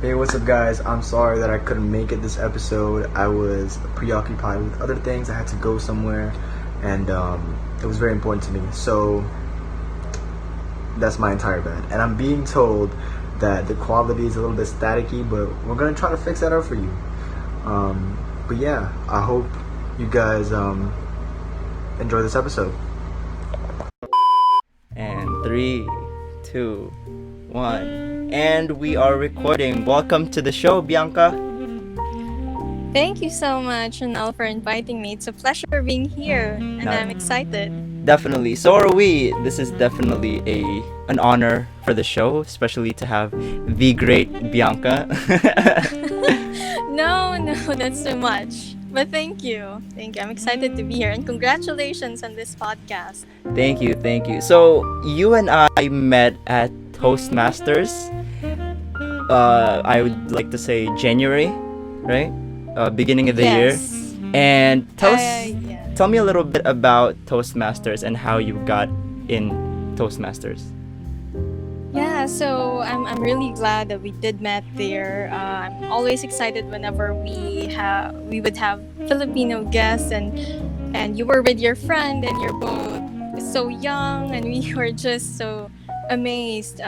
Hey, what's up, guys? I'm sorry that I couldn't make it this episode. I was preoccupied with other things. I had to go somewhere, and it was very important to me. So that's my entire bad. And I'm being told that the quality is a little bit staticky, but we're gonna try to fix that up for you. But yeah, I hope you guys enjoy this episode. And 3, 2, 1. And we are recording. Welcome to the show, Bianca. Thank you so much, Ronel, for inviting me. It's a pleasure being here, and I'm excited. Definitely. So are we. This is definitely an honor for the show, especially to have the great Bianca. No, that's too much. But thank you. Thank you. I'm excited to be here, and congratulations on this podcast. Thank you. So you and I met at Toastmasters. I would like to say January, right? Beginning of the year. And tell me a little bit about Toastmasters and how you got in Toastmasters. Yeah, so I'm really glad that we did met there. I'm always excited whenever we would have Filipino guests, and you were with your friend, and you're both so young, and we were just so amazed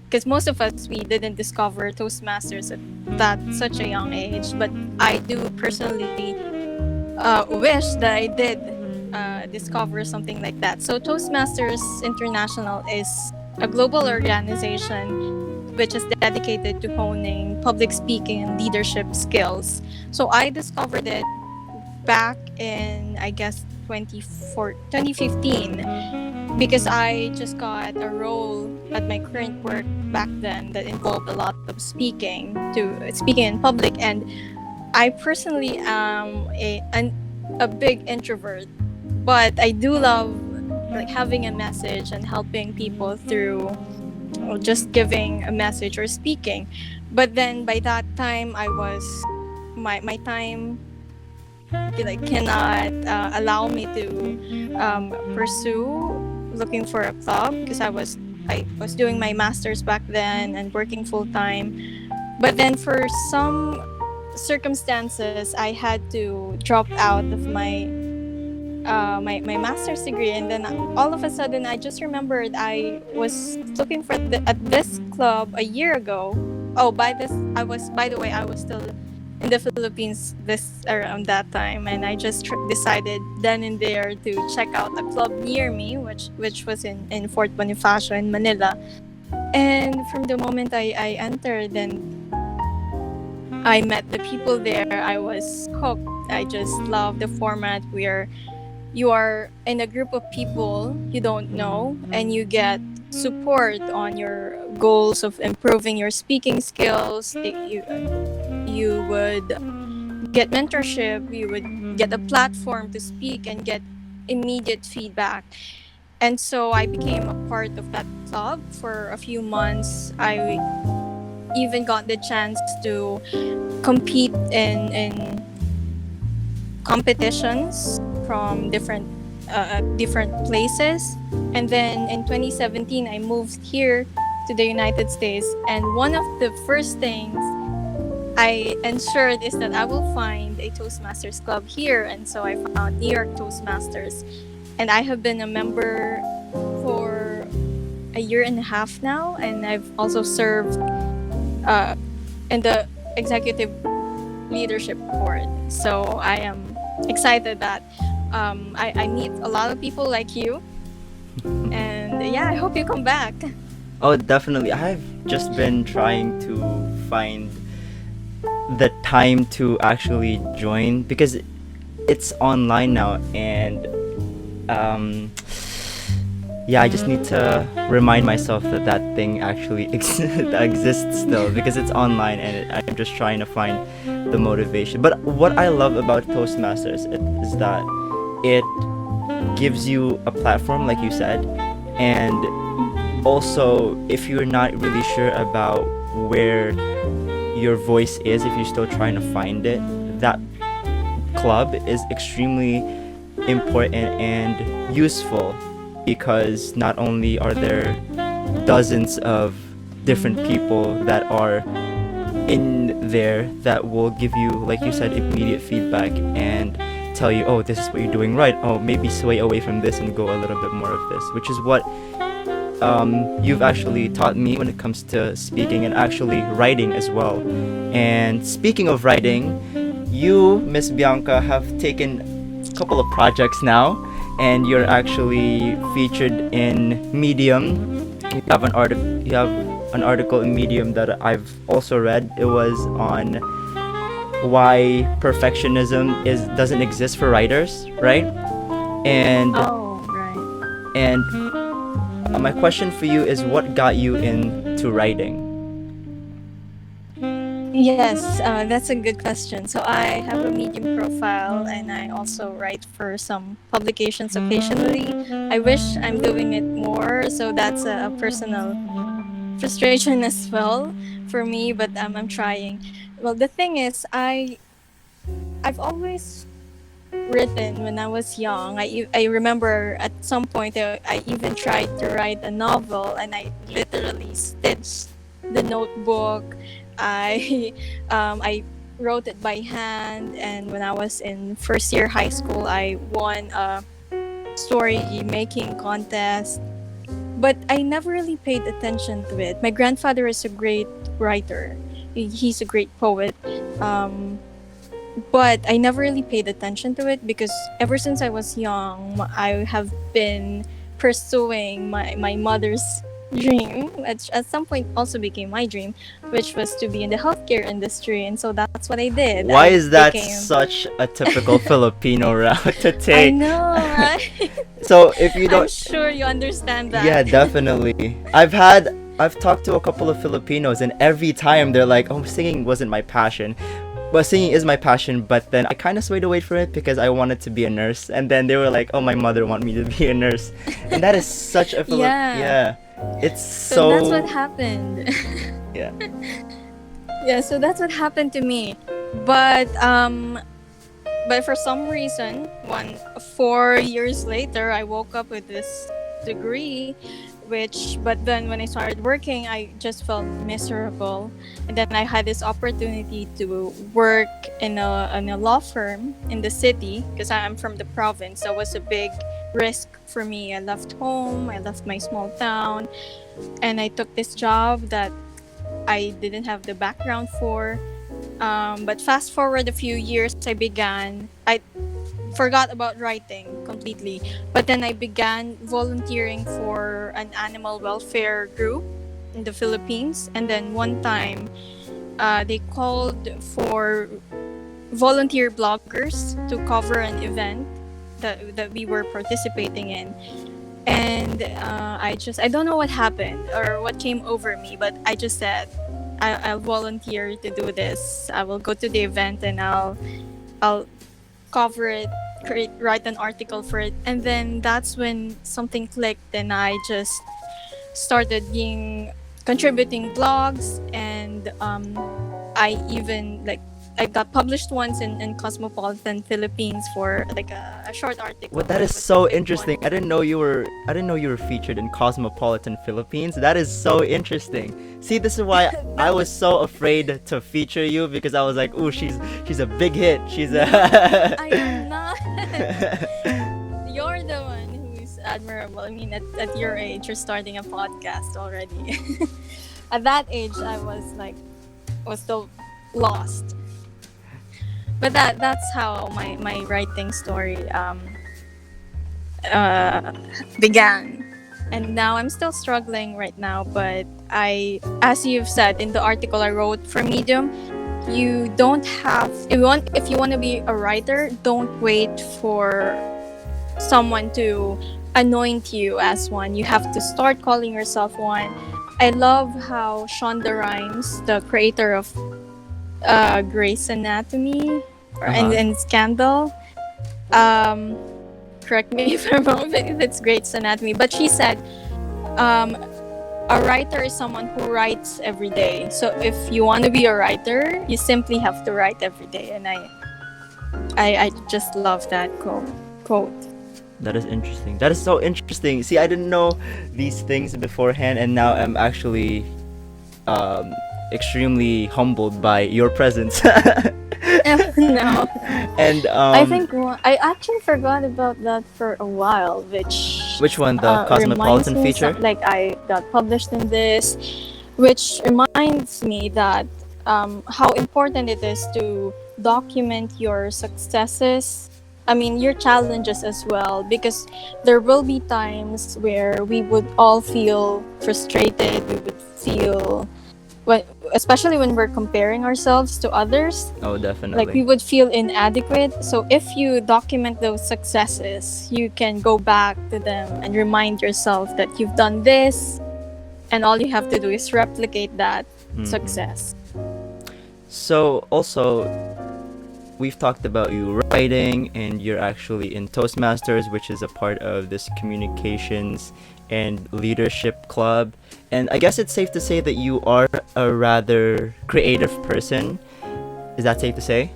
because most of us, we didn't discover Toastmasters at such a young age. But I do personally wish that I did discover something like that. So Toastmasters International is a global organization which is dedicated to honing public speaking and leadership skills. So I discovered it back in, I guess, 2015, because I just got a role at my current work back then that involved a lot of speaking in public, and I personally am a big introvert, but I do love having a message and helping people through just giving a message or speaking. But then by that time, I was my time cannot allow me to pursue looking for a club, because I was doing my master's back then and working full time. But then for some circumstances, I had to drop out of my master's degree, and then all of a sudden I just remembered I was looking for at this club a year ago. By the way, I was still in the Philippines around that time, and I just decided then and there to check out a club near me, which was in Fort Bonifacio in Manila. And from the moment I entered and I met the people there, I was hooked. I just love the format where you are in a group of people you don't know, and you get support on your goals of improving your speaking skills. You would get mentorship, you would get a platform to speak and get immediate feedback. And so I became a part of that club for a few months. I even got the chance to compete in competitions from different places. And then in 2017, I moved here to the United States, and one of the first things I ensured is that I will find a Toastmasters club here. And so I found New York Toastmasters, and I have been a member for a year and a half now, and I've also served in the executive leadership board. So I am excited that I meet a lot of people like you, and yeah, I hope you come back. Oh, definitely. I've just been trying to find the time to actually join, because it's online now, and I just need to remind myself that thing actually exists still, because it's online, and I'm just trying to find the motivation. But what I love about Toastmasters is that it gives you a platform, like you said, and also, if you're not really sure about where your voice is, if you're still trying to find it, that club is extremely important and useful, because not only are there dozens of different people that are in there that will give you, like you said, immediate feedback and tell you, oh, this is what you're doing right. Oh, maybe sway away from this and go a little bit more of this, which is what you've actually taught me when it comes to speaking and actually writing as well. And speaking of writing, you, Miss Bianca, have taken a couple of projects now, and you're actually featured in Medium. You have an article in Medium that I've also read. It was on why perfectionism doesn't exist for writers, right? And Oh, right. and my question for you is, what got you into writing? Yes, that's a good question. So I have a Medium profile, and I also write for some publications occasionally. I wish I'm doing it more, so that's a personal frustration as well for me, but I'm trying. Well, the thing is, I've always written when I was young. I remember at some point I even tried to write a novel, and I literally stitched the notebook. I I wrote it by hand, and when I was in first year high school, I won a story making contest. But I never really paid attention to it. My grandfather is a great writer. He's a great poet. But I never really paid attention to it because ever since I was young, I have been pursuing my mother's dream, which at some point also became my dream, which was to be in the healthcare industry. And so that's what I did. Why I is that became- such a typical Filipino route to I take? know, right? So if you I'm don't, sure you understand that. yeah, definitely. I've talked to a couple of Filipinos, and every time they're like, "Oh, singing wasn't my passion." Well, singing is my passion, but then I kind of swayed away from it because I wanted to be a nurse, and then they were like, "Oh, my mother wanted me to be a nurse," and that is such a Yeah. It's So that's what happened. yeah. Yeah, so that's what happened to me. But for some reason, 4 years later, I woke up with this degree, but then when I started working, I just felt miserable. And then I had this opportunity to work in a law firm in the city because I'm from the province. So it was a big risk for me. I left home, I left my small town, and I took this job that I didn't have the background for. But fast forward a few years, I forgot about writing completely. But then I began volunteering for an animal welfare group in the Philippines. And then one time, they called for volunteer bloggers to cover an event that we were participating in. And I don't know what happened or what came over me, but I just said, I'll volunteer to do this. I will go to the event and I'll cover it, write an article for it. And then that's when something clicked, and I just started contributing blogs, and I got published once in Cosmopolitan Philippines for like a short article. Well, that is was so a big interesting. one. I didn't know you were featured in Cosmopolitan Philippines. That is so interesting. See, this is why I was so afraid to feature you, because I was like, "Ooh, she's a big hit. She's a." I am not. You're the one who's admirable. I mean, at your age, you're starting a podcast already. At that age, I was still lost. But that's how my writing story began. And now I'm still struggling right now, but as you've said in the article I wrote for Medium, you don't have if you want to be a writer, don't wait for someone to anoint you as one. You have to start calling yourself one. I love how Shonda Rhimes, the creator of Grey's Anatomy and Scandal, correct me if I'm wrong if it's Grey's Anatomy, but she said a writer is someone who writes every day. So if you want to be a writer, you simply have to write every day. And I just love that quote. That is interesting. That is so interesting. See, I didn't know these things beforehand, and now I'm actually extremely humbled by your presence. No. And I think I actually forgot about that for a while, which which one, the reminds cosmopolitan me feature? like I got published in this, which reminds me that how important it is to document your successes. I mean, your challenges as well, because there will be times where we would all feel frustrated. We would feel, when, especially when we're comparing ourselves to others, Oh, like we definitely. would feel inadequate. So if you document those successes, you can go back to them and remind yourself that you've done this, and all you have to do is replicate that Mhm. success. So also, we've talked about you writing, and you're actually in Toastmasters, which is a part of this communications and leadership club. And I guess it's safe to say that you are a rather creative person. Is that safe to say?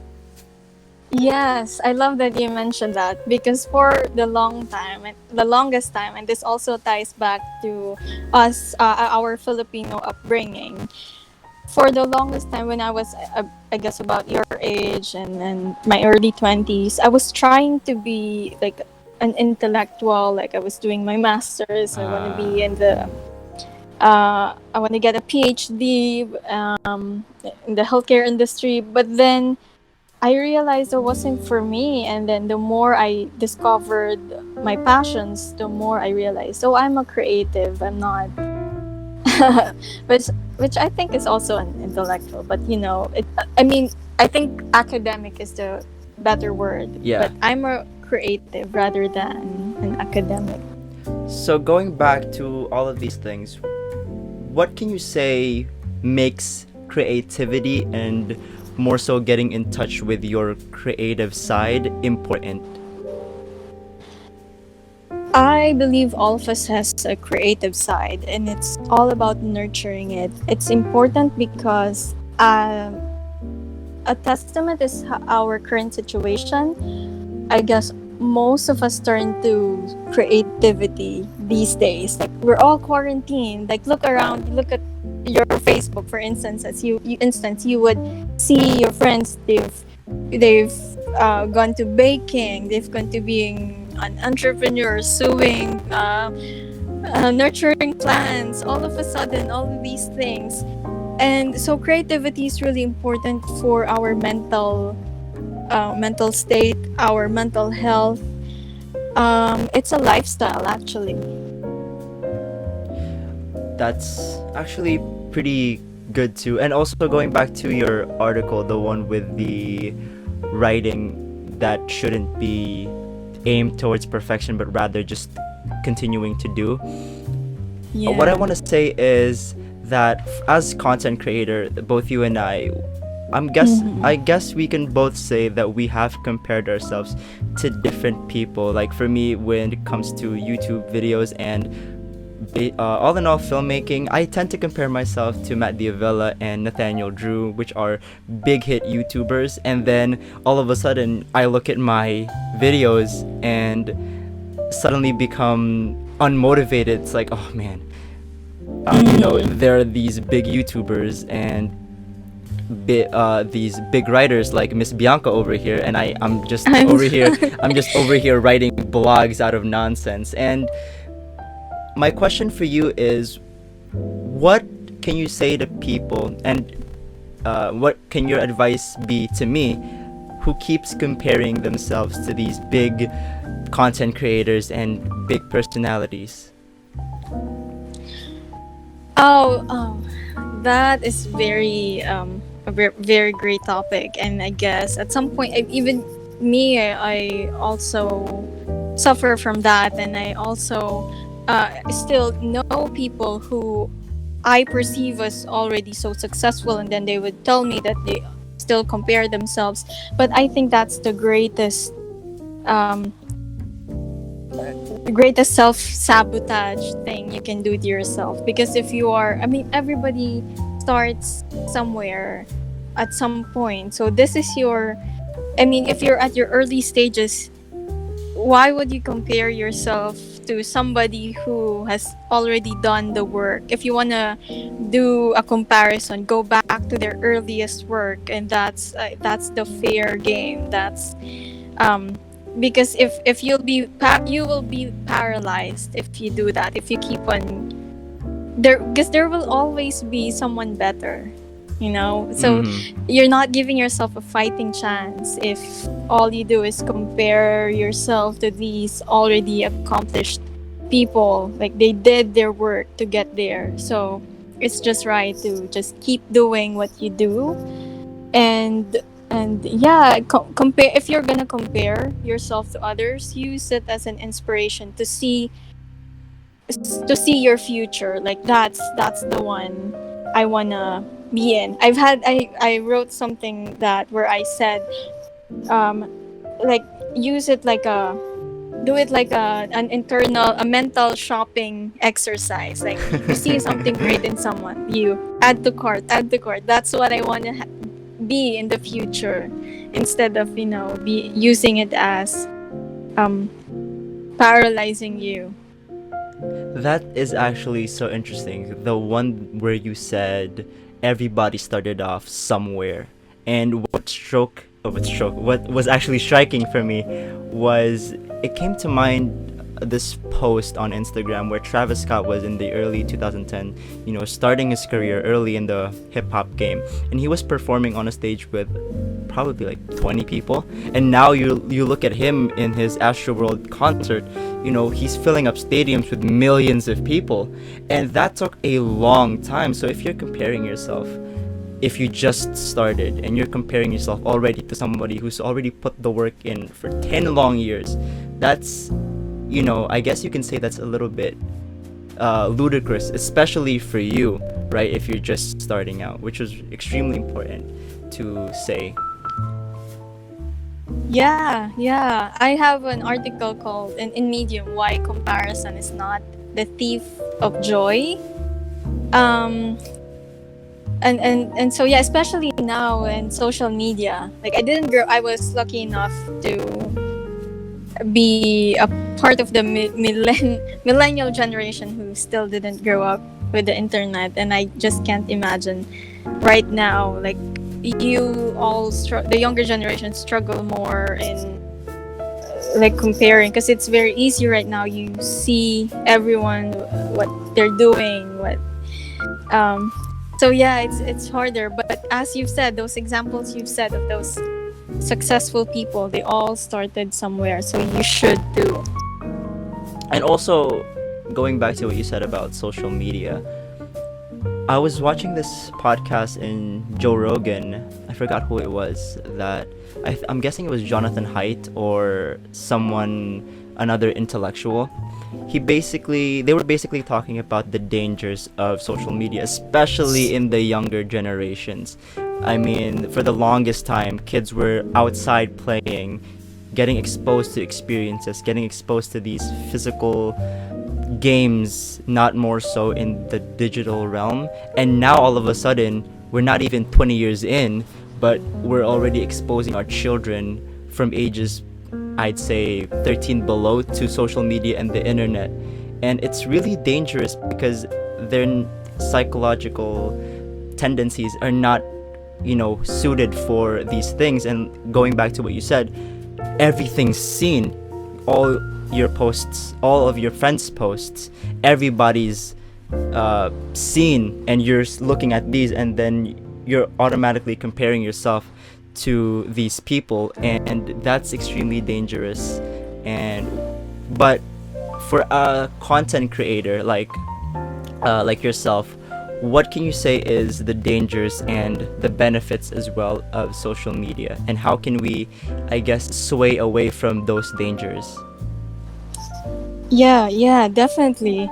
Yes, I love that you mentioned that, because for the longest time, and this also ties back to us, our Filipino upbringing. For the longest time, when I was, I guess, about your age and my early 20s, I was trying to be like an intellectual. Like I was doing my master's. I want to be in the, I want to get a PhD in the healthcare industry. But then I realized it wasn't for me. And then the more I discovered my passions, the more I realized, oh, I'm a creative. I'm not, which which I think is also an intellectual. But it. I mean, I think academic is the better word. Yeah. But I'm a creative rather than an academic. So going back to all of these things, what can you say makes creativity and more so getting in touch with your creative side important? I believe all of us has a creative side, and it's all about nurturing it. It's important because a testament is our current situation. I guess most of us turn to creativity these days. Like we're all quarantined. Like look around, look at your Facebook, for instance. As you would see your friends. They've gone to baking. They've gone to being an entrepreneur, sewing, nurturing plants. All of a sudden, all of these things. And so creativity is really important for our mental state, our mental health. It's a lifestyle, actually. That's actually pretty good too. And also going back to your article, the one with the writing that shouldn't be aimed towards perfection, but rather just continuing to do. Yeah. What I want to say is that as content creator, both you and I guess we can both say that we have compared ourselves to different people. Like for me, when it comes to YouTube videos and all in all filmmaking, I tend to compare myself to Matt Diavella and Nathaniel Drew, which are big hit YouTubers. And then all of a sudden, I look at my videos and suddenly become unmotivated. It's like, oh man, there are these big YouTubers and these big writers like Miss Bianca over here, and I'm just over here. I'm just over here writing blogs out of nonsense. And my question for you is, what can you say to people, and what can your advice be to me, who keeps comparing themselves to these big content creators and big personalities? That is very great topic, and I guess at some point, even me, I also suffer from that, and I also still know people who I perceive as already so successful, and then they would tell me that they still compare themselves. But I think that's the greatest self-sabotage thing you can do to yourself. Because if you are, I mean, everybody starts somewhere at some point. So this is your, I mean, if you're at your early stages, why would you compare yourself to somebody who has already done the work. If you want to do a comparison, go back to their earliest work, and that's the fair game. That's um because if you will be paralyzed if you do that, if you keep on there, because there will always be someone better, so Mm-hmm. you're not giving yourself a fighting chance if all you do is compare yourself to these already accomplished people, like they did their work to get there. So it's just right to just keep doing what you do. And yeah, compare. If you're gonna compare yourself to others, use it as an inspiration to see your future. Like that's the one I wanna be in. I wrote something that where I said, um like, use it like a do it like a mental shopping exercise. Like, you see something great in someone, you add to cart. That's what I want to be in the future, instead of be using it as um paralyzing you. That is actually so interesting. The one where you said everybody started off somewhere, and what was actually striking for me was it came to mind this post on Instagram where Travis Scott was in the early 2010, starting his career early in the hip hop game, and he was performing on a stage with probably like 20 people, and now you look at him in his Astroworld concert. He's filling up stadiums with millions of people, and that took a long time. So if you're comparing yourself, if you just started and you're comparing yourself already to somebody who's already put the work in for 10 long years, that's, I guess you can say that's a little bit ludicrous, especially for you, right? If you're just starting out, which is extremely important to say. Yeah. I have an article called in Medium, "Why Comparison is Not the Thief of Joy." Um, and so, yeah, especially now in social media. Like, I was lucky enough to be a part of the millennial generation who still didn't grow up with the internet, and I just can't imagine right now, like, the younger generation struggle more in like comparing, because it's very easy right now. You see everyone, what they're doing, so yeah, it's harder. But as you've said, those examples you've said of those successful people, they all started somewhere, so you should do. And also, going back to what you said about social media, I was watching this podcast in Joe Rogan. I forgot who it was. That I'm guessing it was Jonathan Haidt or another intellectual. They were basically talking about the dangers of social media, especially in the younger generations. I mean, for the longest time, kids were outside playing, getting exposed to experiences, getting exposed to these physical games, not more so in the digital realm. And now all of a sudden, we're not even 20 years in, but we're already exposing our children from ages, I'd say 13 below, to social media and the internet. And it's really dangerous because their psychological tendencies are not, suited for these things. And going back to what you said, everything's seen. All your posts, all of your friends' posts, everybody's seen, and you're looking at these, and then you're automatically comparing yourself to these people, and that's extremely dangerous. But for a content creator like yourself, what can you say is the dangers and the benefits as well of social media, and how can we, I guess, sway away from those dangers? Yeah, definitely.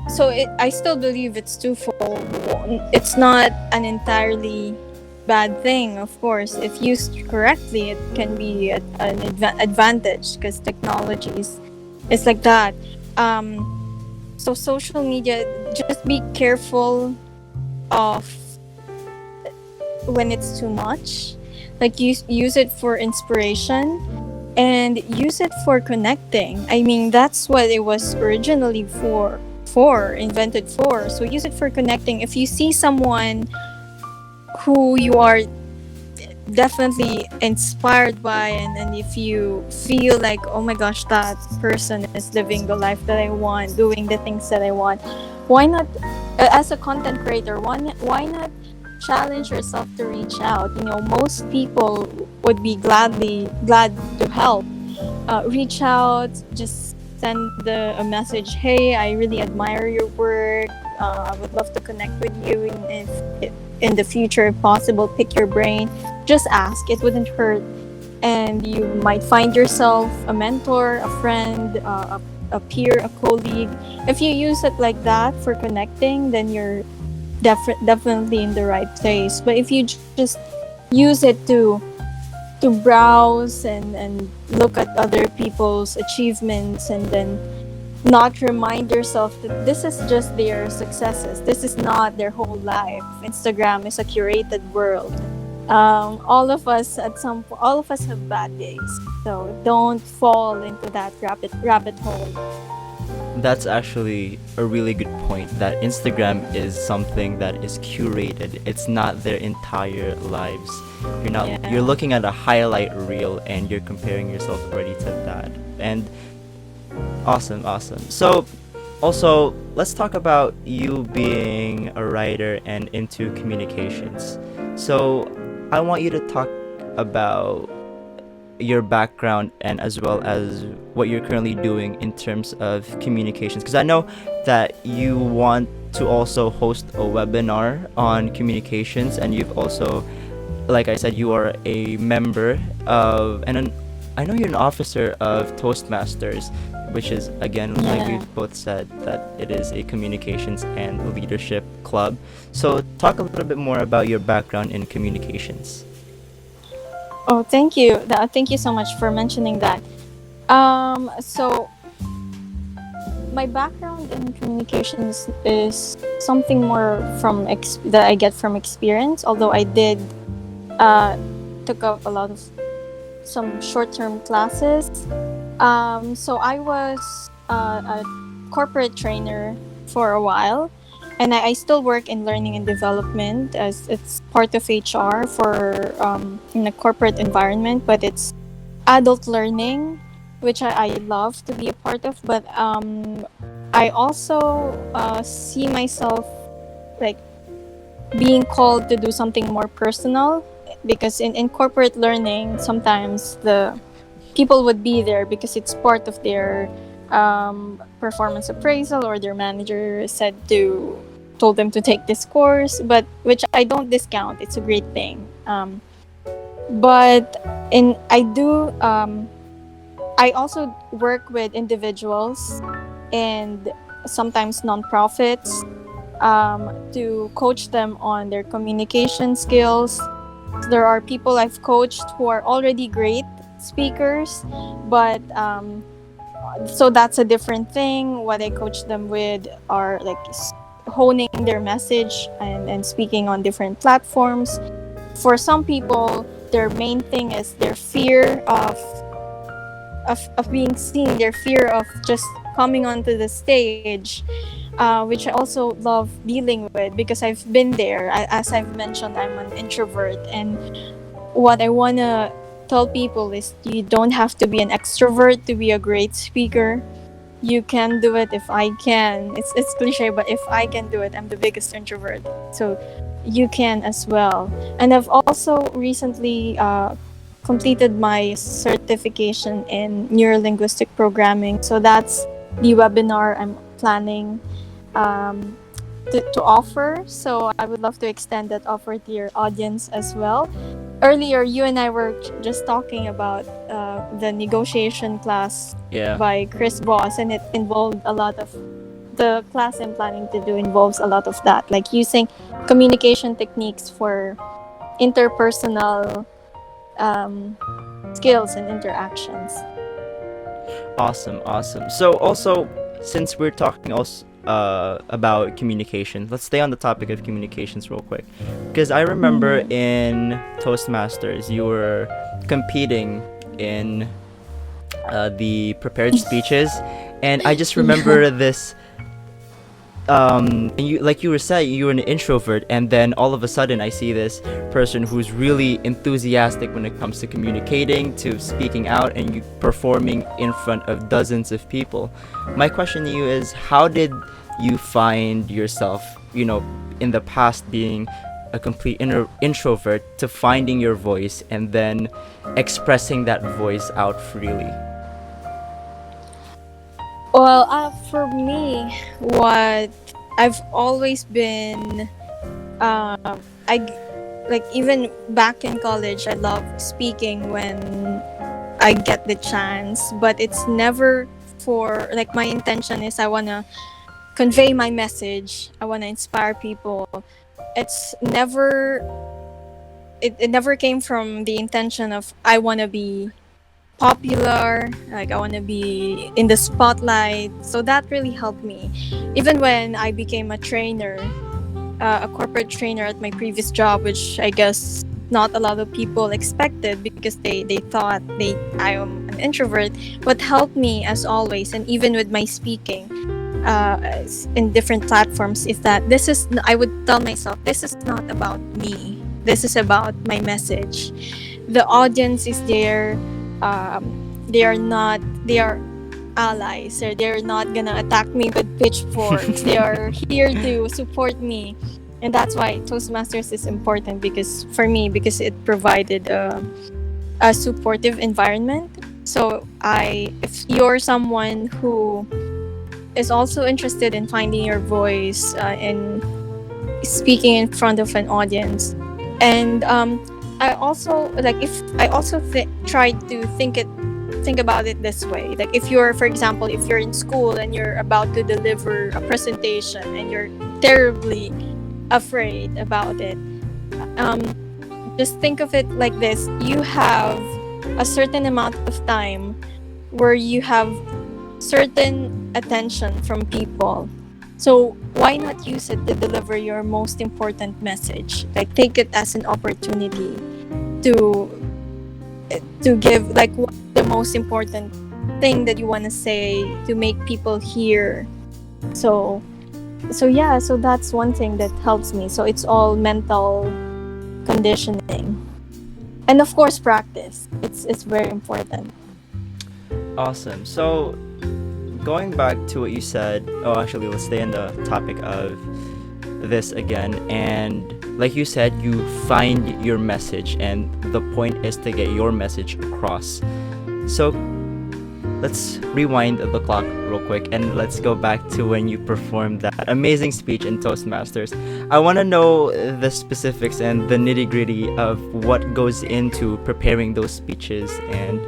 So I still believe it's twofold. It's not an entirely bad thing, of course. If used correctly, it can be an advantage, because technology is like that. So social media, just be careful of when it's too much. Like, use it for inspiration, and use it for connecting. I mean, that's what it was originally invented for. So use it for connecting. If you see someone who you are definitely inspired by, and if you feel like, oh my gosh, that person is living the life that I want, doing the things that I want, why not, as a content creator, why not challenge yourself to reach out? You know, most people would be glad to help. Reach out, just send a message. Hey, I really admire your work. I would love to connect with you, and if in the future, if possible, pick your brain. Just ask. It wouldn't hurt, and you might find yourself a mentor, a friend, a peer, a colleague. If you use it like that for connecting, then you're definitely in the right place. But if you just use it to browse and look at other people's achievements, and then not remind yourself that this is just their successes, this is not their whole life. Instagram is a curated world. All of us have bad days, so don't fall into that rabbit hole. That's actually a really good point, that Instagram is something that is curated. It's not their entire lives. You're looking at a highlight reel and you're comparing yourself already to that. And awesome. So also, let's talk about you being a writer and into communications. So I want you to talk about your background and as well as what you're currently doing in terms of communications, because I know that you want to also host a webinar on communications, and you've also, like I said, you are a member of I know you're an officer of Toastmasters, which is, again, like we both said, that it is a communications and leadership club. So talk a little bit more about your background in communications. Oh, thank you. Thank you so much for mentioning that. So my background in communications is something more that I get from experience. Although I did took up a lot of some short-term classes. So I was a corporate trainer for a while, and I still work in learning and development as it's part of HR for in a corporate environment, but it's adult learning, which I love to be a part of. But I also see myself like being called to do something more personal, because in corporate learning, sometimes the people would be there because it's part of their performance appraisal, or their manager told them to take this course, but which I don't discount. It's a great thing. But I also work with individuals and sometimes nonprofits to coach them on their communication skills. There are people I've coached who are already great speakers, but so that's a different thing. What I coach them with are like honing their message and speaking on different platforms. For some people, their main thing is their fear of being seen, their fear of just coming onto the stage, which I also love dealing with because I've been there. As I've mentioned, I'm an introvert, and what I want to tell people is you don't have to be an extrovert to be a great speaker. You can do it. If I can, it's cliche, but if I can do it, I'm the biggest introvert, so you can as well. And I've also recently completed my certification in neurolinguistic programming, so that's the webinar I'm planning to offer. So I would love to extend that offer to your audience as well. Earlier, you and I were just talking about the negotiation class by Chris Voss, and it involved a lot of the class I'm planning to do involves a lot of that, like using communication techniques for interpersonal skills and interactions. Awesome. So also, since we're talking also about communication, let's stay on the topic of communications real quick, because I remember in Toastmasters you were competing in the prepared speeches, and I just remember this. And you, like you were saying, you were an introvert, and then all of a sudden I see this person who's really enthusiastic when it comes to communicating, to speaking out, and you performing in front of dozens of people. My question to you is, how did you find yourself, in the past being a complete introvert, to finding your voice and then expressing that voice out freely? Well, for me, what I've always been, I like even back in college, I love speaking when I get the chance, but it's never for like my intention is I wanna convey my message. I wanna inspire people. It's never, it never came from the intention of I wanna be popular, like I want to be in the spotlight. So that really helped me even when I became a trainer, a corporate trainer at my previous job, which I guess not a lot of people expected because they thought I am an introvert. What helped me as always, and even with my speaking in different platforms, is that I would tell myself, this is not about me, this is about my message. The audience is there. They are allies, or they're not gonna attack me with pitchforks. They are here to support me, and that's why Toastmasters is important, because for me, because it provided a supportive environment. So if you're someone who is also interested in finding your voice and speaking in front of an audience, and I also try to think about it this way. Like if you're, for example, if you're in school and you're about to deliver a presentation and you're terribly afraid about it, just think of it like this: you have a certain amount of time where you have certain attention from people. So why not use it to deliver your most important message? Like take it as an opportunity to give like the most important thing that you want to say to make people hear. So yeah, so that's one thing that helps me. So it's all mental conditioning, and of course practice. It's very important. Awesome. So, going back to what you said, oh, actually, let's stay on the topic of this again. And like you said, you find your message, and the point is to get your message across. So, let's rewind the clock real quick and let's go back to when you performed that amazing speech in Toastmasters. I want to know the specifics and the nitty-gritty of what goes into preparing those speeches and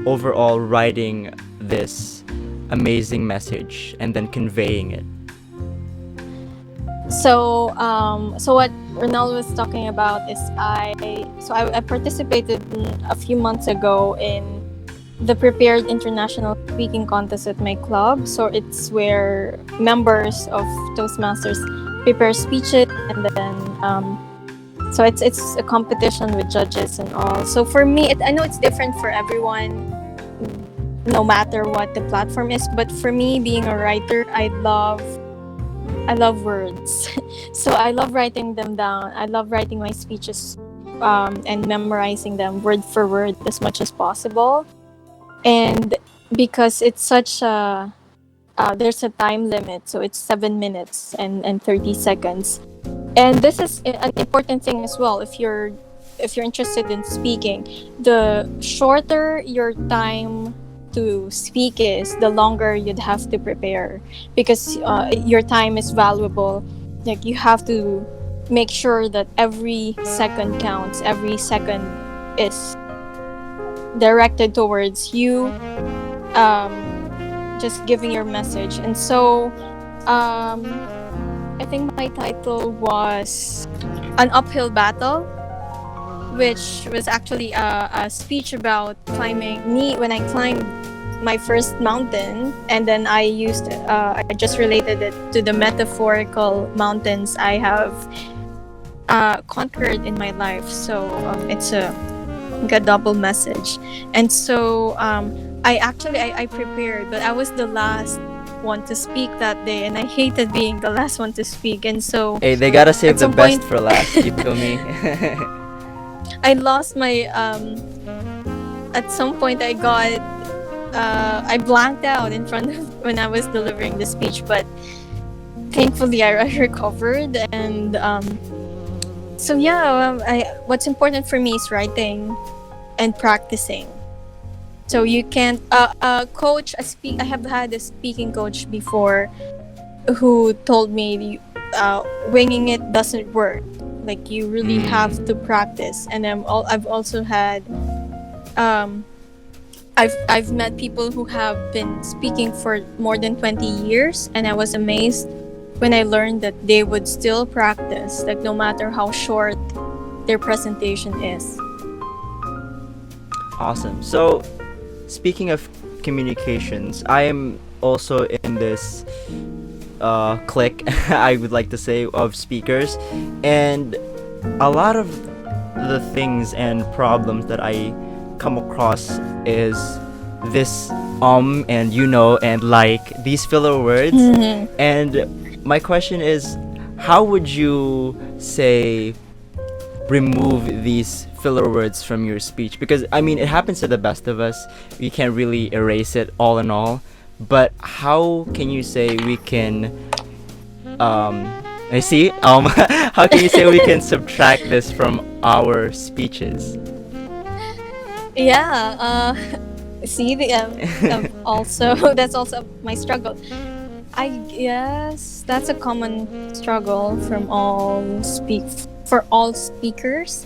overall writing this amazing message and then conveying it. So what Ronel was talking about is I participated a few months ago in the Prepared International Speaking Contest at my club. So it's where members of Toastmasters prepare speeches, and then so it's a competition with judges and all. So for me, I know it's different for everyone, no matter what the platform is. But for me, being a writer, I love words. So I love writing them down. I love writing my speeches and memorizing them word for word as much as possible. And because it's such a there's a time limit, so it's 7 minutes and 30 seconds. And this is an important thing as well. If you're interested in speaking, the shorter your time to speak is, the longer you'd have to prepare, because your time is valuable. Like you have to make sure that every second counts. Every second is directed towards you just giving your message. And so I think my title was An Uphill Battle, which was actually a speech about climbing. When I climbed my first mountain, and then I just related it to the metaphorical mountains I have conquered in my life. So it's a double message. And so I prepared, but I was the last one to speak that day, and I hated being the last one to speak. And so Hey, they gotta save at the some best point, for last. You feel me? I lost my at some point I blanked out in front of when I was delivering the speech, but thankfully I recovered. And so yeah, what's important for me is writing and practicing. So you can't coach I have had a speaking coach before who told me winging it doesn't work. Like you really have to practice. And I've also had I've met people who have been speaking for more than 20 years, and I was amazed when I learned that they would still practice, like no matter how short their presentation is. Awesome. So, speaking of communications, I am also in this clique, I would like to say, of speakers, and a lot of the things and problems that I come across is this and and like these filler words. And my question is, how would you say remove these filler words from your speech? Because I mean, it happens to the best of us. We can't really erase it all in all, but how can you say we can I see how can you say we can subtract this from our speeches? Yeah, see the also that's also my struggle. I guess that's a common struggle for all speakers,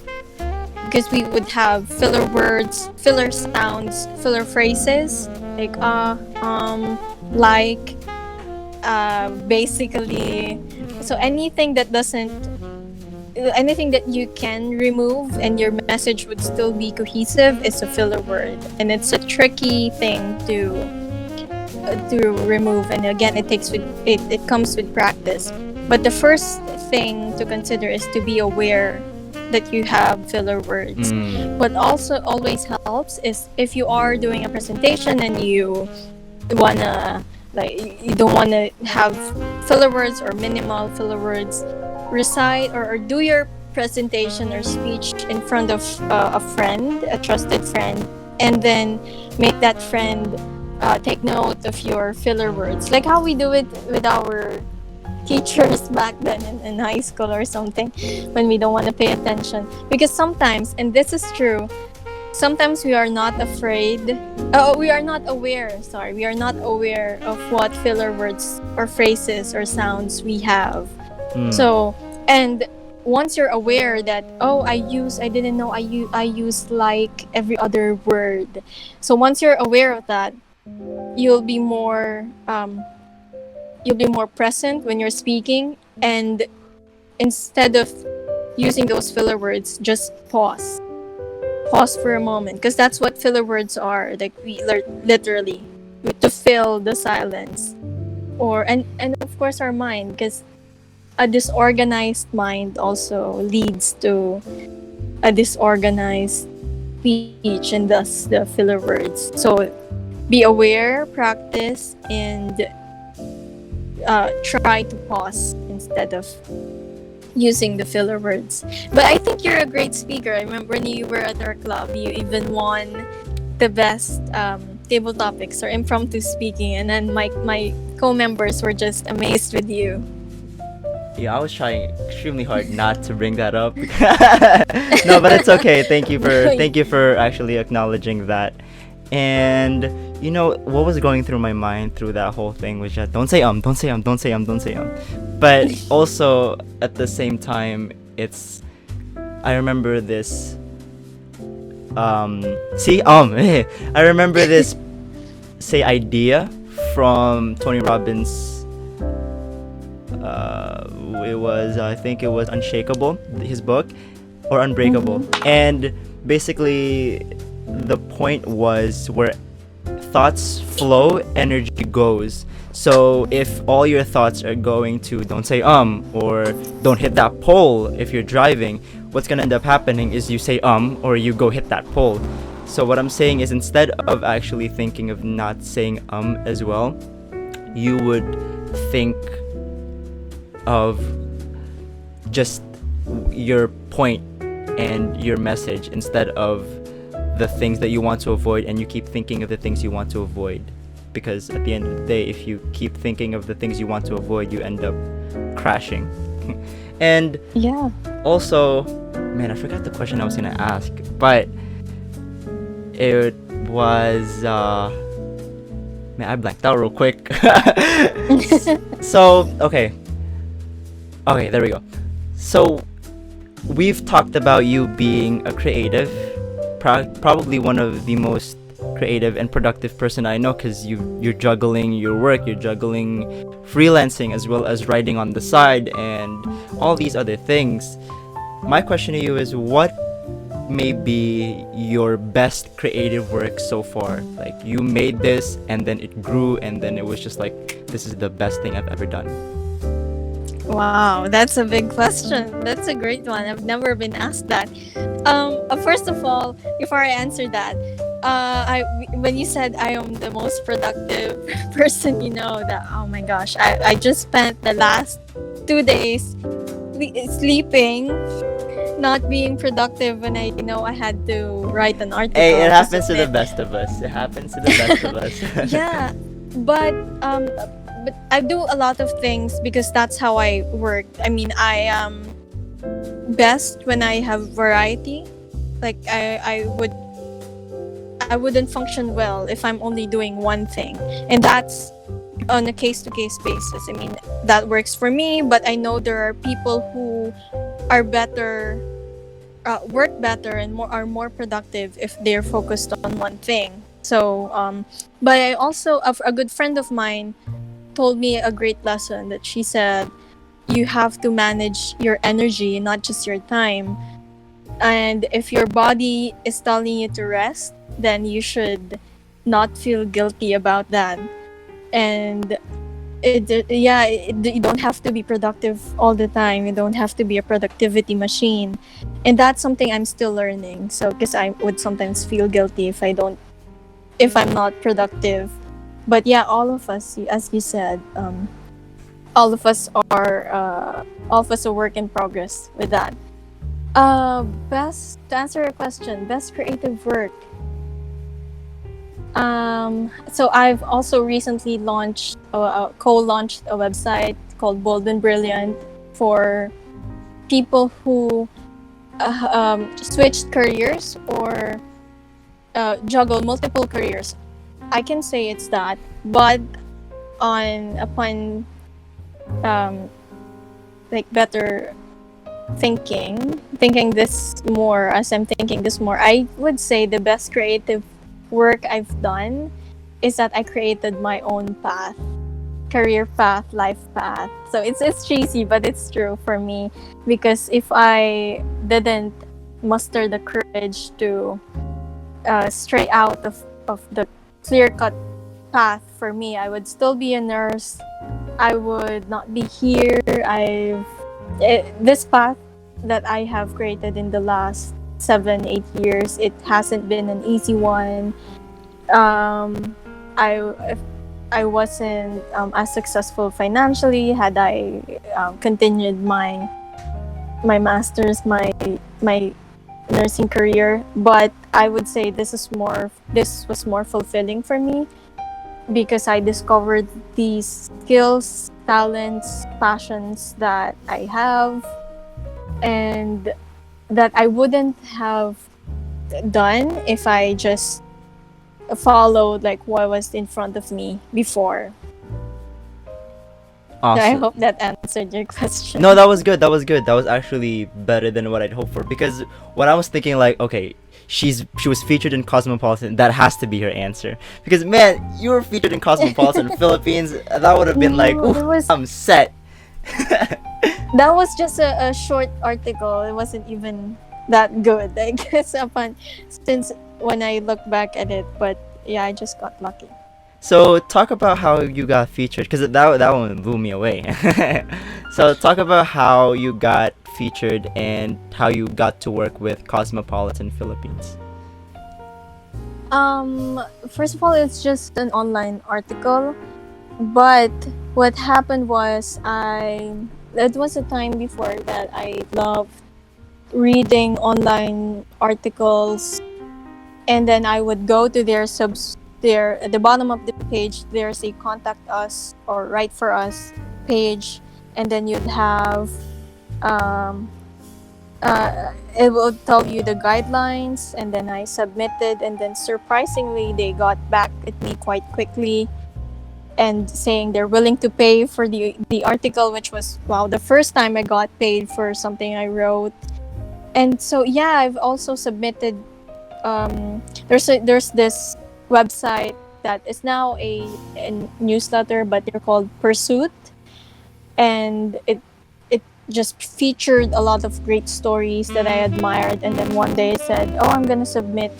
because we would have filler words, filler sounds, filler phrases like like basically. So anything that you can remove and your message would still be cohesive is a filler word, and it's a tricky thing to remove. And again, it comes with practice. But the first thing to consider is to be aware that you have filler words. What also always helps is if you are doing a presentation and you don't wanna have filler words or minimal filler words, recite or do your presentation or speech in front of a friend, a trusted friend, and then make that friend take note of your filler words, like how we do it with our teachers back then in high school or something, when we don't want to pay attention. Because sometimes, and this is true, sometimes we are not aware of what filler words or phrases or sounds we have. So, and once you're aware that I didn't know I use like every other word. So once you're aware of that, you'll be more present when you're speaking, and instead of using those filler words, just pause for a moment, because that's what filler words are. Like we literally to fill the silence, and of course our mind, because a disorganized mind also leads to a disorganized speech, and thus the filler words. So be aware, practice, and try to pause instead of using the filler words. But I think you're a great speaker. I remember when you were at our club, you even won the best table topics or impromptu speaking, and then my co-members were just amazed with you. Yeah, I was trying extremely hard not to bring that up. No, but it's okay. Thank you for actually acknowledging that. And what was going through my mind through that whole thing was just don't say don't say don't say don't say But also at the same time, I remember this I remember this idea from Tony Robbins. I think it was Unshakable, his book, or Unbreakable. And basically the point was where thoughts flow, energy goes. So if all your thoughts are going to don't say or don't hit that pole if you're driving, what's gonna end up happening is you say or you go hit that pole. So what I'm saying is, instead of actually thinking of not saying as well, you would think of just your point and your message instead of the things that you want to avoid, and you keep thinking of the things you want to avoid. Because at the end of the day, if you keep thinking of the things you want to avoid, you end up crashing. And Yeah. also, man, I forgot the question I was gonna ask, but it was man, I blanked out real quick. So okay, there we go. So we've talked about you being a creative, probably one of the most creative and productive person I know, because you're juggling your work, you're juggling freelancing as well as writing on the side and all these other things. My question to you is, what may be your best creative work so far? Like, you made this and then it grew and then it was just like, this is the best thing I've ever done. Wow, that's a big question. That's a great one. I've never been asked that. First of all, before I answer that, when you said I am the most productive person, that, oh my gosh, I just spent the last 2 days sleeping, not being productive when I had to write an article. Hey, it happens to the best of us. It happens to the best of us. Yeah, but I do a lot of things because that's how I work. I mean, I am best when I have variety. Like, I wouldn't function well if I'm only doing one thing, and that's on a case-to-case basis. I mean, that works for me, but I know there are people who are better, work better, and are more productive if they're focused on one thing. So, but I also, a good friend of mine told me a great lesson, that she said, you have to manage your energy, not just your time. And if your body is telling you to rest, then you should not feel guilty about that. And you don't have to be productive all the time. You don't have to be a productivity machine. And that's something I'm still learning. So, because I would sometimes feel guilty if I'm not productive. But yeah, all of us, as you said, all of us are a work in progress with that. To answer your question, best creative work. So I've also recently co-launched a website called Bold and Brilliant for people who switched careers or juggle multiple careers. I can say it's that, but upon like better thinking this more, as I'm thinking this more, I would say the best creative work I've done is that I created my own path, career path, life path. So it's cheesy, but it's true for me, because if I didn't muster the courage to stray out of the clear-cut path for me, I would still be a nurse. I would not be here. This path that I have created in the last 7-8 years, it hasn't been an easy one. I wasn't as successful financially had I continued my master's, my nursing career, but I would say this was more fulfilling for me, because I discovered these skills, talents, passions that I have, and that I wouldn't have done if I just followed like what was in front of me before. Awesome. So I hope that answered your question. No, that was good. That was actually better than what I'd hoped for. Because what I was thinking, like, okay, she was featured in Cosmopolitan. That has to be her answer. Because, man, you were featured in Cosmopolitan Philippines. That would have been like, ooh, I'm set. That was just a short article. It wasn't even that good, I guess, since when I look back at it. But yeah, I just got lucky. So talk about how you got featured, because that one blew me away. So talk about how you got featured and how you got to work with Cosmopolitan Philippines. First of all, it's just an online article, but what happened was it was a time before that I loved reading online articles, and then I would go to their subs there at the bottom of the page. There's a contact us or write for us page, and then you'd have um, it will tell you the guidelines, and then I submitted, and then surprisingly they got back at me quite quickly and saying they're willing to pay for the article, which was wow, the first time I got paid for something I wrote. And so yeah, I've also submitted. There's this website that is now a newsletter, but they're called Pursuit, and it just featured a lot of great stories that I admired. And then one day I said, "Oh, I'm gonna submit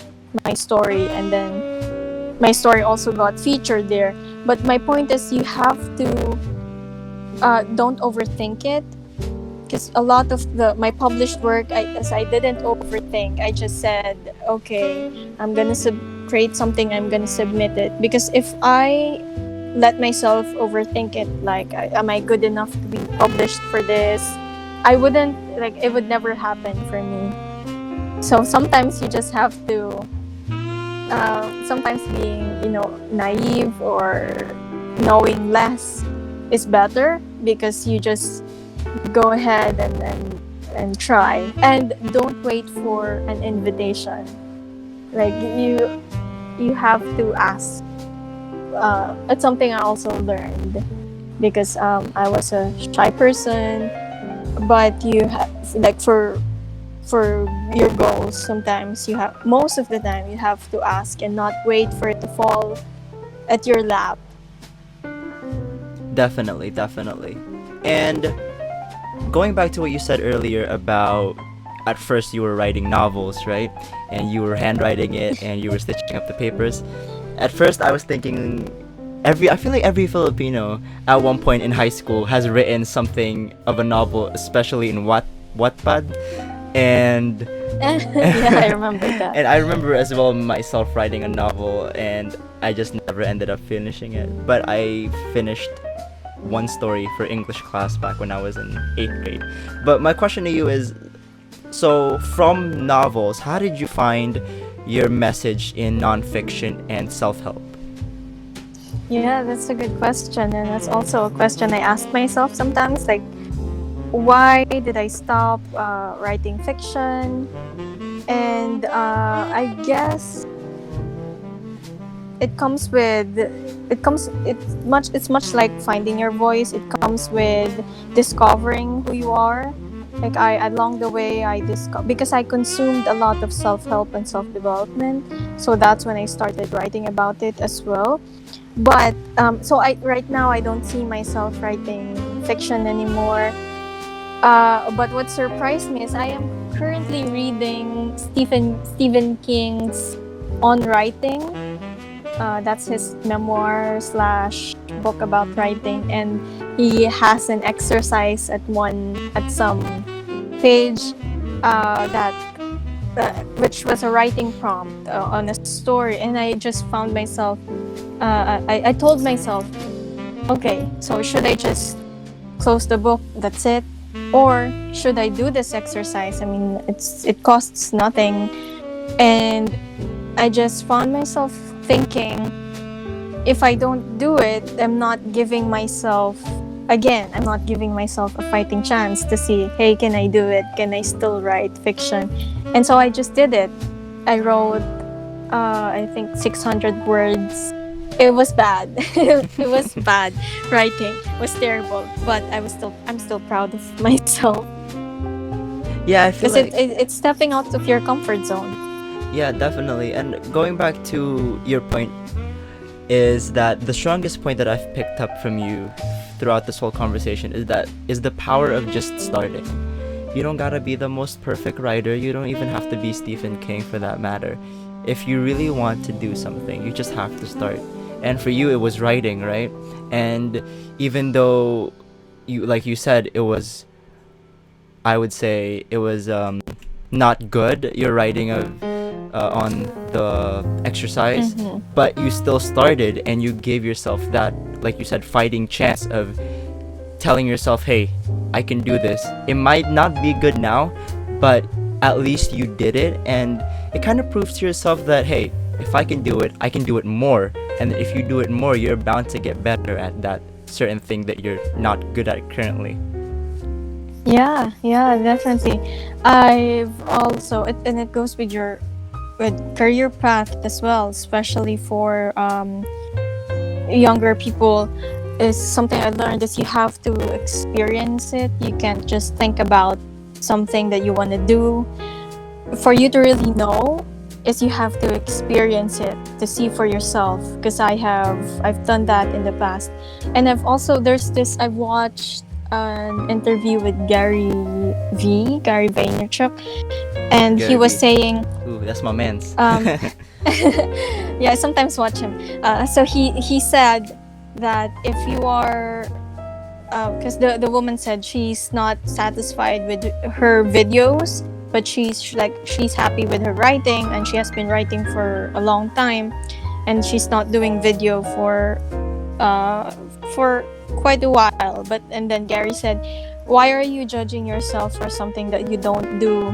my story," and then my story also got featured there. But my point is, you have to don't overthink it, because a lot of my published work, I didn't overthink. I just said, okay, I'm gonna create something, I'm gonna submit it. Because if I let myself overthink it, like, am I good enough to be published for this? I wouldn't, like, it would never happen for me. So sometimes you just have to, sometimes being, naive or knowing less is better, because you just go ahead and try, and don't wait for an invitation. Like, you have to ask. It's something I also learned, because I was a shy person. But you like, for your goals, sometimes most of the time you have to ask and not wait for it to fall at your lap. Definitely. And going back to what you said earlier about, at first you were writing novels, right? And you were handwriting it and you were stitching up the papers. At first I was thinking, I feel like every Filipino at one point in high school has written something of a novel, especially in Wattpad. And Yeah, I remember that. and I remember as well myself writing a novel, and I just never ended up finishing it. But I finished one story for English class back when I was in 8th grade. But my question to you is, so from novels, how did you find your message in nonfiction and self-help? Yeah, that's a good question, and that's also a question I ask myself sometimes. Like, why did I stop writing fiction? And I guess it's much like finding your voice. It comes with discovering who you are. Like, along the way, because I consumed a lot of self-help and self-development, so that's when I started writing about it as well. But so right now I don't see myself writing fiction anymore. But what surprised me is I am currently reading Stephen King's On Writing. That's his memoir slash book about writing, and he has an exercise at some page that which was a writing prompt on a story, and I just found myself. I told myself, okay, so should I just close the book? That's it. Or should I do this exercise? I mean, it costs nothing. And I just found myself thinking, if I don't do it, I'm not giving myself a fighting chance to see, hey, can I do it? Can I still write fiction? And so I just did it. I wrote, I think 600 words. It was bad. It was bad. Writing was terrible, but I'm still proud of myself. Yeah, I feel Because like it's stepping out of your comfort zone. yeah, definitely. And going back to your point, is that the strongest point that I've picked up from you throughout this whole conversation is the power of just starting. You don't gotta be the most perfect writer. You don't even have to be Stephen King for that matter. If you really want to do something, you just have to start. And for you, it was writing, right? And even though like you said, I would say it was not good, your writing of on the exercise, Mhm. but you still started and you gave yourself that, like you said, fighting chance of telling yourself, hey, I can do this. It might not be good now, but at least you did it, and it kind of proves to yourself that, hey, if I can do it, I can do it more. And if you do it more, you're bound to get better at that certain thing that you're not good at currently. Yeah, yeah, definitely. I've also and it goes with your with career path as well, especially for younger people. Is something I learned is you have to experience it. You can't just think about something that you want to do. For you to really know, is you have to experience it to see for yourself. Because I've done that in the past, and I've watched an interview with Gary Vaynerchuk, and he Gary was Vee. saying, Ooh, that's my man's. yeah, I sometimes watch him. So he said that if you are, because the woman said she's not satisfied with her videos, but she's happy with her writing, and she has been writing for a long time, and she's not doing video for quite a while. But and then Gary said, why are you judging yourself for something that you don't do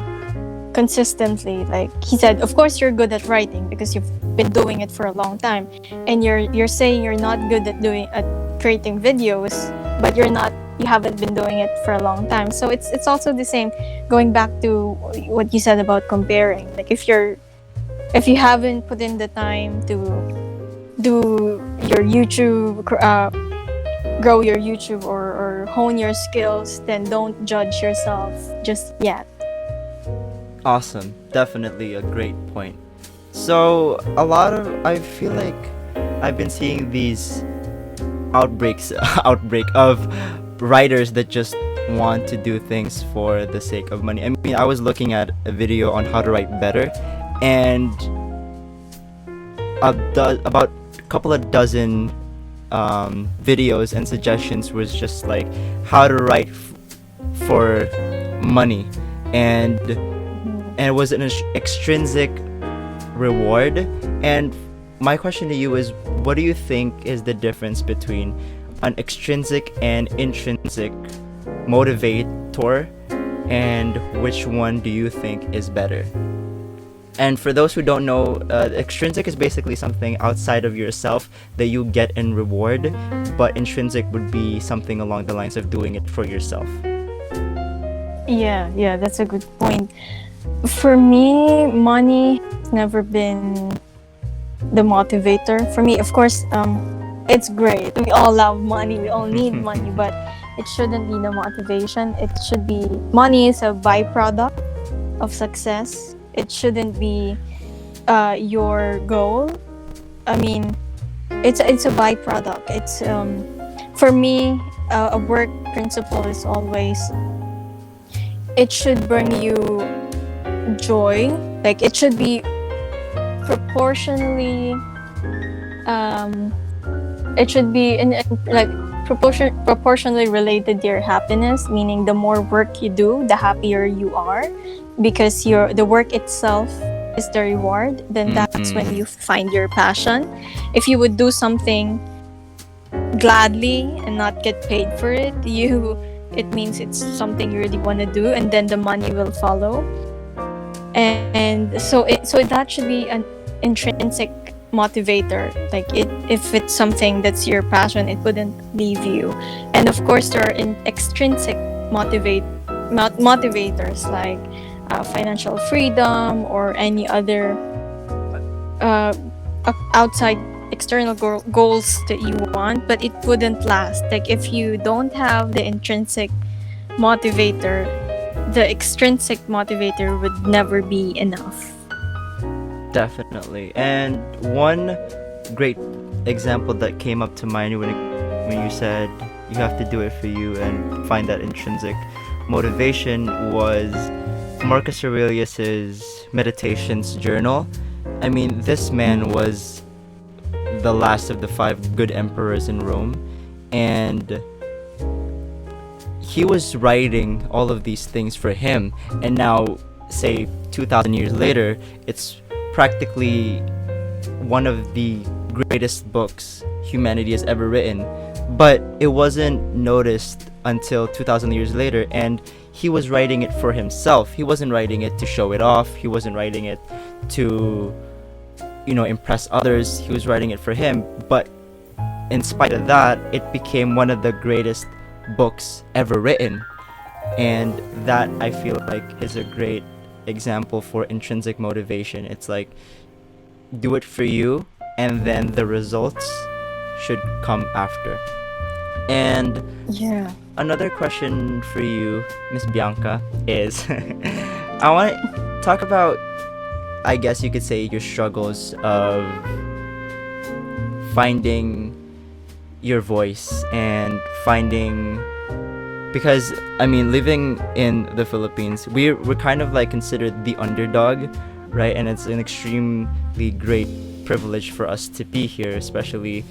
consistently? Like he said, of course you're good at writing because you've been doing it for a long time, and you're saying you're not good at creating videos, but you haven't been doing it for a long time. So it's also the same, going back to what you said about comparing. Like if you haven't put in the time to do your YouTube, grow your YouTube, or hone your skills, then don't judge yourself just yet. Awesome. Definitely a great point. So, I feel like I've been seeing these outbreak of writers that just want to do things for the sake of money. I mean, I was looking at a video on how to write better, and about a couple of dozen videos and suggestions was just like how to write for money, and it was an extrinsic reward. And my question to you is, what do you think is the difference between an extrinsic and intrinsic motivator, and which one do you think is better? And for those who don't know, extrinsic is basically something outside of yourself that you get in reward, but intrinsic would be something along the lines of doing it for yourself. Yeah, that's a good point. For me, money has never been the motivator. For me, of course, it's great. We all love money. We all need money, but it shouldn't be the motivation. It should be, money is a byproduct of success. It shouldn't be your goal. I mean, it's a byproduct. It's for me, a work principle is always, it should bring you joy. Like it should be proportionally it should be like proportionally related to your happiness, meaning the more work you do, the happier you are, because the work itself is the reward. Then that's when you find your passion. If you would do something gladly and not get paid for it, it means it's something you really want to do, and then the money will follow. And so that should be an intrinsic motivator. Like if it's something that's your passion, it wouldn't leave you. And of course there are extrinsic motivators, like financial freedom or any other outside external goals that you want, but it wouldn't last. Like if you don't have the intrinsic motivator, the extrinsic motivator would never be enough. Definitely. And one great example that came up to mind when you said you have to do it for you and find that intrinsic motivation was Marcus Aurelius's Meditations journal. I mean, this man was the last of the 5 good emperors in Rome, and he was writing all of these things for him, and now, say 2,000 years later, it's practically one of the greatest books humanity has ever written, but it wasn't noticed until 2000 years later, and he was writing it for himself. He wasn't writing it to show it off. He wasn't writing it to, impress others. He was writing it for him, but in spite of that, it became one of the greatest books ever written. And that, I feel like, is a great example for intrinsic motivation. It's like, do it for you, and then the results should come after. And Yeah. another question for you, Miss Bianca, is I want to talk about, I guess you could say, your struggles of finding your voice and finding, because living in the Philippines, we're kind of like considered the underdog, right? And it's an extremely great privilege for us to be here, especially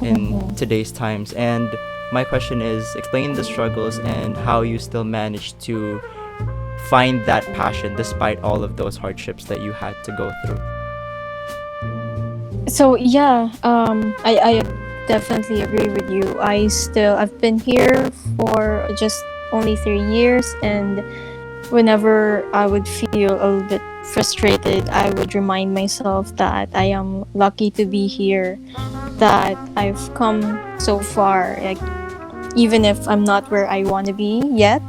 in today's times. And my question is, explain the struggles and how you still managed to find that passion despite all of those hardships that you had to go through. So yeah, I definitely agree with you. I've been here for just only 3 years, and whenever I would feel a little bit frustrated, I would remind myself that I am lucky to be here, that I've come so far. Like, even if I'm not where I want to be yet,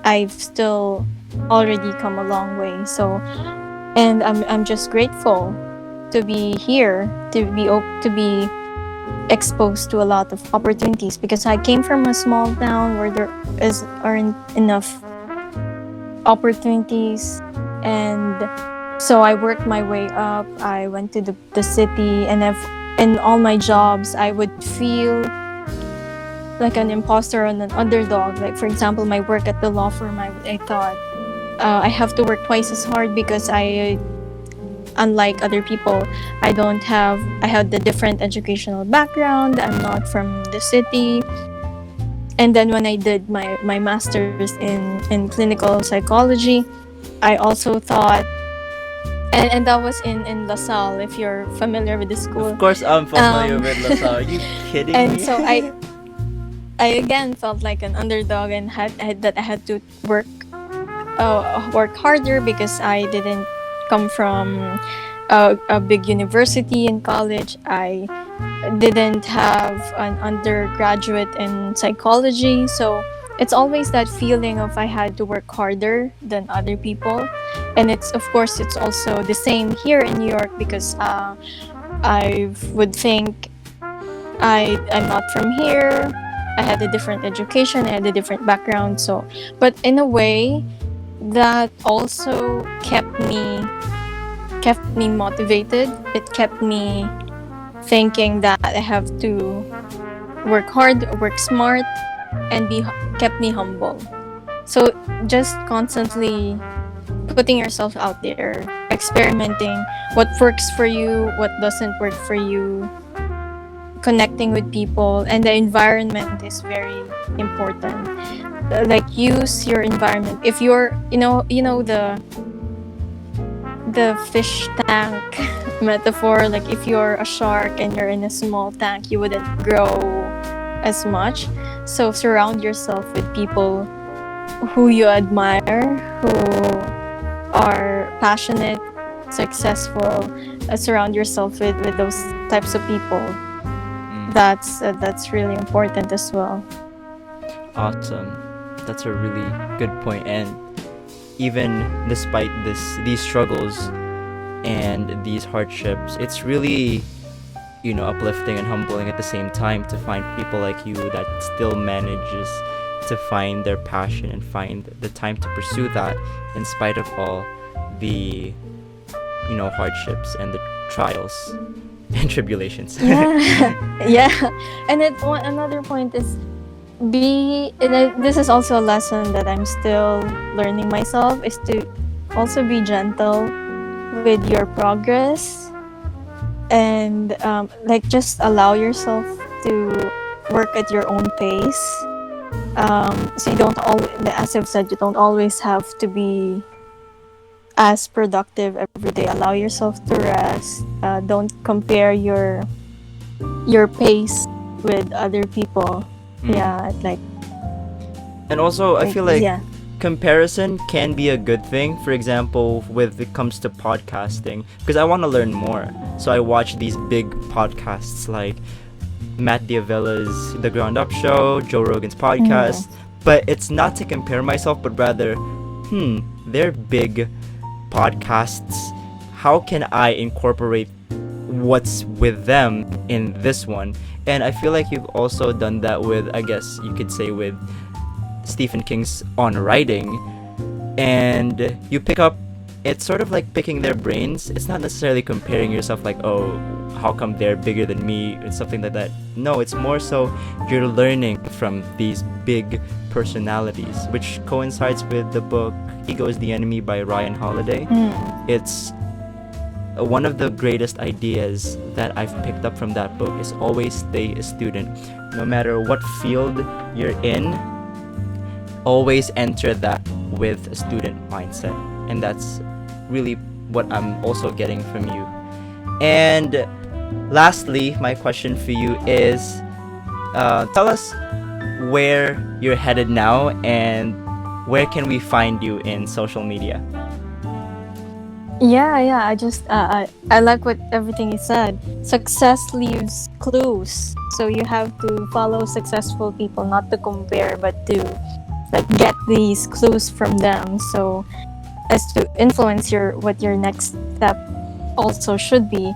I've still already come a long way. So, and I'm just grateful to be here, to be exposed to a lot of opportunities, because I came from a small town where there aren't enough opportunities, and so I worked my way up. I went to the city, and in all my jobs I would feel like an imposter and an underdog. Like, for example, my work at the law firm, I thought I have to work twice as hard because unlike other people, I had the different educational background. I'm not from the city. And then when I did my master's in clinical psychology, I also thought, and that was in LaSalle, if you're familiar with the school. Of course, I'm familiar with LaSalle. Are you kidding And me? so I again felt like an underdog, and I had to work harder because I didn't come from a big university in college. I didn't have an undergraduate in psychology, so it's always that feeling of I had to work harder than other people. And it's also the same here in New York, because I would think I'm not from here. I had a different education, I had a different background. So, but in a way, that also kept me motivated. It kept me thinking that I have to work hard, work smart, and kept me humble. So just constantly putting yourself out there, experimenting what works for you, what doesn't work for you, connecting with people, and the environment is very important. Like, use your environment. If you're the fish tank metaphor, like if you're a shark and you're in a small tank, you wouldn't grow as much. So surround yourself with people who you admire, who are passionate, successful. Surround yourself with those types of people. That's really important as well. Awesome. That's a really good point. And even despite these struggles and these hardships, it's really, uplifting and humbling at the same time to find people like you that still manages to find their passion and find the time to pursue that in spite of all the, hardships and the trials and tribulations. Yeah. And another point is, this is also a lesson that I'm still learning myself, is to also be gentle with your progress, and just allow yourself to work at your own pace. So you don't always, as I've said, you don't always have to be as productive every day. Allow yourself to rest. Don't compare your pace with other people. Mm. Yeah, like And also, I feel like yeah. comparison can be a good thing. For example, with it comes to podcasting, because I want to learn more. So I watch these big podcasts like Matt Diavella's The Ground Up Show, Joe Rogan's podcast. But it's not to compare myself, but rather, they're big podcasts. How can I incorporate what's with them in this one? And I feel like you've also done that with, I guess you could say, with Stephen King's On Writing. And you pick up, it's sort of like picking their brains. It's not necessarily comparing yourself like, oh, how come they're bigger than me? It's something like that. No, it's more so you're learning from these big personalities, which coincides with the book Ego is the Enemy by Ryan Holiday. It's one of the greatest ideas that I've picked up from that book is always stay a student. No matter what field you're in, always enter that with a student mindset. And that's really what I'm also getting from you. And lastly, my question for you is, tell us where you're headed now and where can we find you in social media? Yeah. I just I like what everything you said. Success leaves clues, so you have to follow successful people, not to compare, but to like get these clues from them, so as to influence what your next step also should be.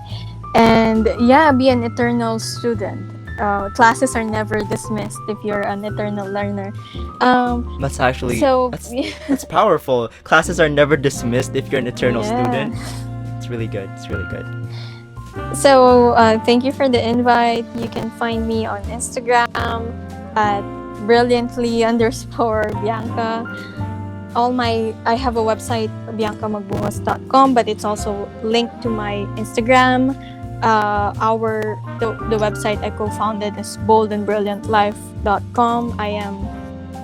And yeah, be an eternal student. Classes are never dismissed if you're an eternal learner. That's actually So that's powerful. Classes are never dismissed if you're an eternal Yeah. student. It's really good. It's really good. So thank you for the invite. You can find me on Instagram at brilliantly_Bianca. I have a website, biancamagbujos.com, but it's also linked to my Instagram. The website I co-founded is boldandbrilliantlife.com. I am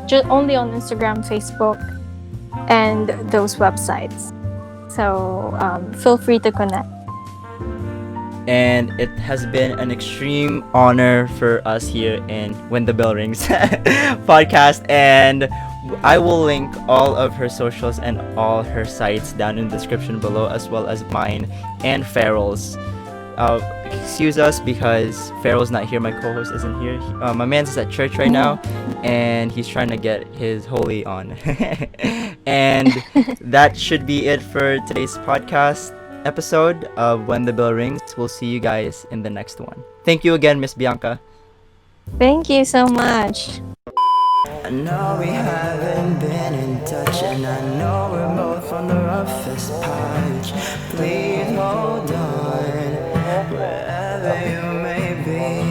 just only on Instagram, Facebook, and those websites. So feel free to connect. And it has been an extreme honor for us here in When the Bell Rings podcast. And I will link all of her socials and all her sites down in the description below, as well as mine and Farrel's. Excuse us because Farrel's not here. My co-host isn't here. My man's is at church right now, and he's trying to get his holy on. And that should be it for today's podcast episode of When the Bell Rings. We'll see you guys in the next one. Thank you again, Miss Bianca. Thank you so much. I know we haven't been in touch, and I know we're both on the roughest patch. Please hold on, wherever you may be.